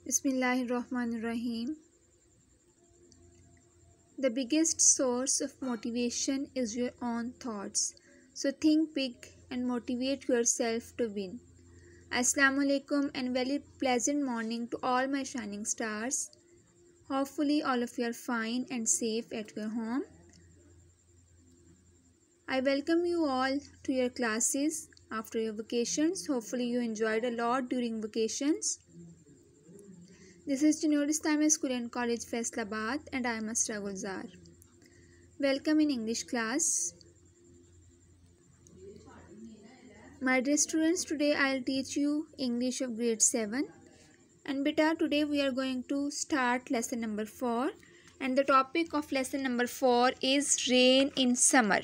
Bismillahirrahmanirrahim. The biggest source of motivation is your own thoughts. So think big and motivate yourself to win. Assalamu alaikum and very pleasant morning to all my shining stars. Hopefully all of you are fine and safe at your home. I welcome you all to your classes after your vacations. Hopefully you enjoyed a lot during vacations. This is Junior Islamic School and College Faisalabad and I am Asra Gulzar. Welcome in English class. My dear students, today I will teach you English of grade 7. And beta, today we are going to start lesson number 4. And the topic of lesson number 4 is rain in summer.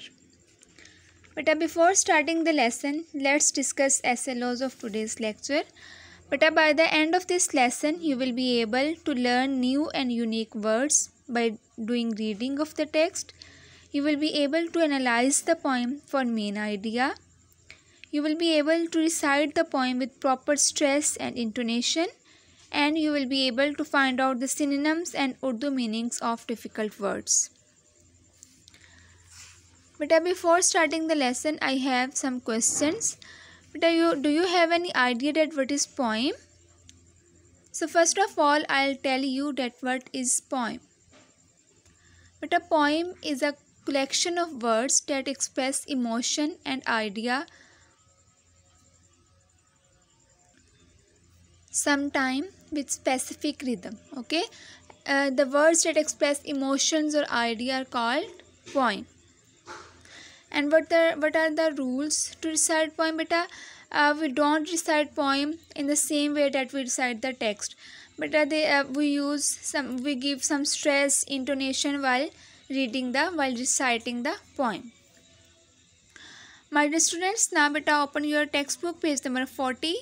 Beta, before starting the lesson, let's discuss SLOs of today's lecture. But by the end of this lesson, you will be able to learn new and unique words by doing reading of the text. You will be able to analyze the poem for main idea. You will be able to recite the poem with proper stress and intonation. And you will be able to find out the synonyms and Urdu meanings of difficult words. But before starting the lesson, I have some questions. Do you have any idea that what is poem? So first of all, I'll tell you that what is poem. But a poem is a collection of words that express emotion and idea, sometime with specific rhythm. Okay, the words that express emotions or idea are called poem. And what are the rules to recite poem? Beta, we don't recite poem in the same way that we recite the text. But we give some stress, intonation while reciting the poem. My dear students, now beta open your textbook page number 40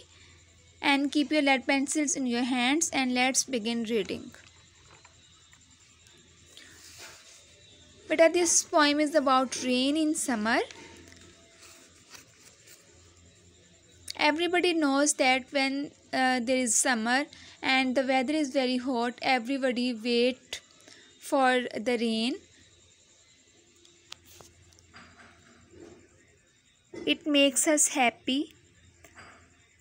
and keep your lead pencils in your hands and let's begin reading. But this poem is about rain in summer. Everybody knows that when there is summer and the weather is very hot, everybody wait for the rain. It makes us happy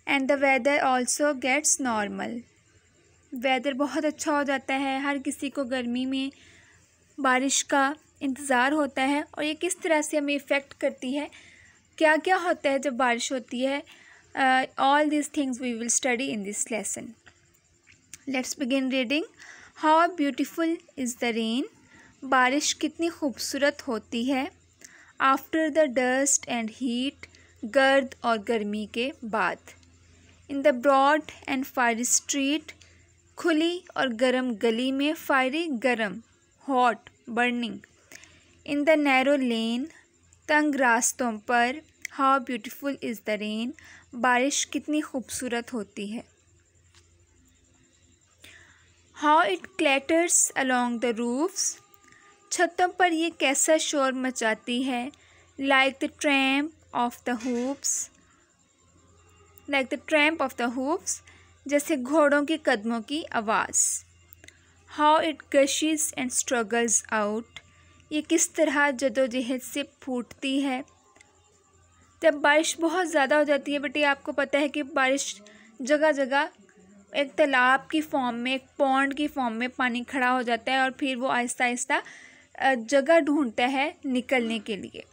and the weather also gets normal. Weather बहुत अच्छा हो जाता है. हर किसी को गर्मी में बारिश का इंतज़ार होता है और ये किस तरह से हमें इफ़ेक्ट करती है, क्या क्या होता है जब बारिश होती है. All these things we will study in this lesson. Let's begin reading. How beautiful is the rain. बारिश कितनी खूबसूरत होती है. After the dust and heat, गर्द और गर्मी के बाद. In the broad and fiery street, खुली और गर्म गली में. fiery गर्म, hot burning. In the narrow lane, तंग रास्तों पर. How beautiful is the rain. बारिश कितनी खूबसूरत होती है. How it clatters along the roofs. छतों पर ये कैसा शोर मचाती है. Like the tramp of the hoofs. जैसे घोड़ों के कदमों की आवाज़. How it gushes and struggles out. ये किस तरह जदोजहद से फूटती है. जब बारिश बहुत ज़्यादा हो जाती है बेटे, आपको पता है कि बारिश जगह जगह एक तालाब की फॉर्म में, एक पॉन्ड की फॉर्म में पानी खड़ा हो जाता है और फिर वो आहिस्ता आहिस्ता जगह ढूंढता है निकलने के लिए.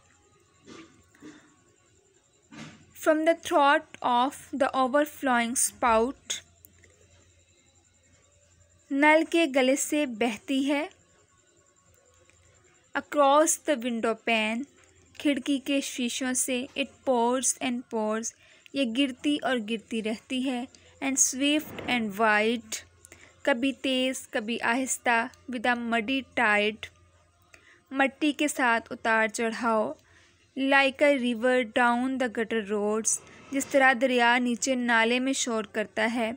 From the throat of the overflowing spout. नल के गले से बहती है. Across the window pane. खिड़की के शीशों से. It pours and pours. ये गिरती और गिरती रहती है. And swift and wide. कभी तेज़ कभी आहिस्ता. With a muddy tide. मट्टी के साथ उतार चढ़ाव. Like a river down the gutter roads. जिस तरह दरिया नीचे नाले में शोर करता है.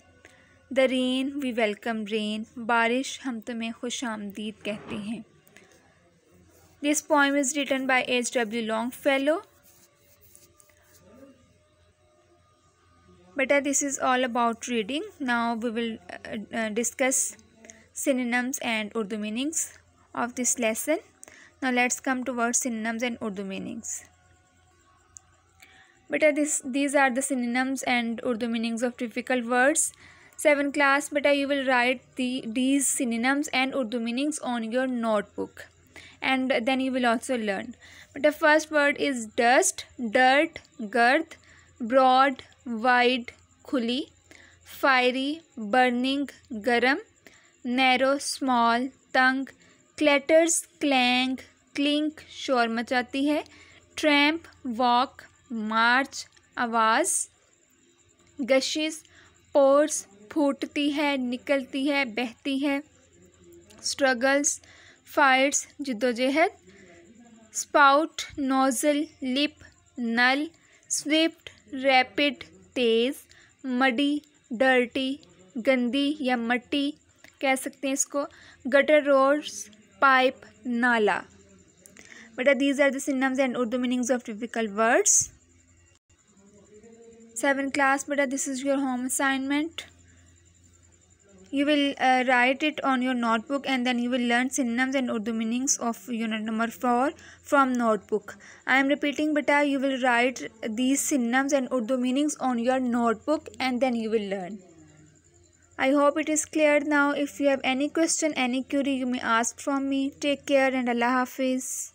The rain, we welcome rain. बारिश हम तुम्हें खुशामदीद कहते हैं. This poem is written by H.W. Longfellow. Beta, this is all about reading. Now we will discuss synonyms and Urdu meanings of this lesson. Now let's come towards synonyms and Urdu meanings. Beta, these are the synonyms and Urdu meanings of difficult words. 7th class, beta, you will write these synonyms and Urdu meanings on your notebook, and then you will also learn. But the first word is dust, dirt, girth, broad, wide, khuli, fiery, burning, garam, narrow, small, तंग, clatters, clang, clink, शोर मचाती है, tramp, walk, march, आवाज़, गशिश, pores, फूटती है, निकलती है, बहती है, struggles, fights, जिद्दोजहद, spout, nozzle, lip, नल, swift, rapid, तेज़, muddy, dirty, गंदी या मट्टी कह सकते हैं इसको, gutter roads, pipe, नाला. But these are the synonyms and Urdu meanings of difficult words. 7th class, beta, this is your home assignment. You will write it on your notebook, and then you will learn synonyms and Urdu meanings of unit number 4 from notebook. I am repeating, beta, you will write these synonyms and Urdu meanings on your notebook, and then you will learn. I hope it is clear now. If you have any question, any query, you may ask from me. Take care and Allah Hafiz.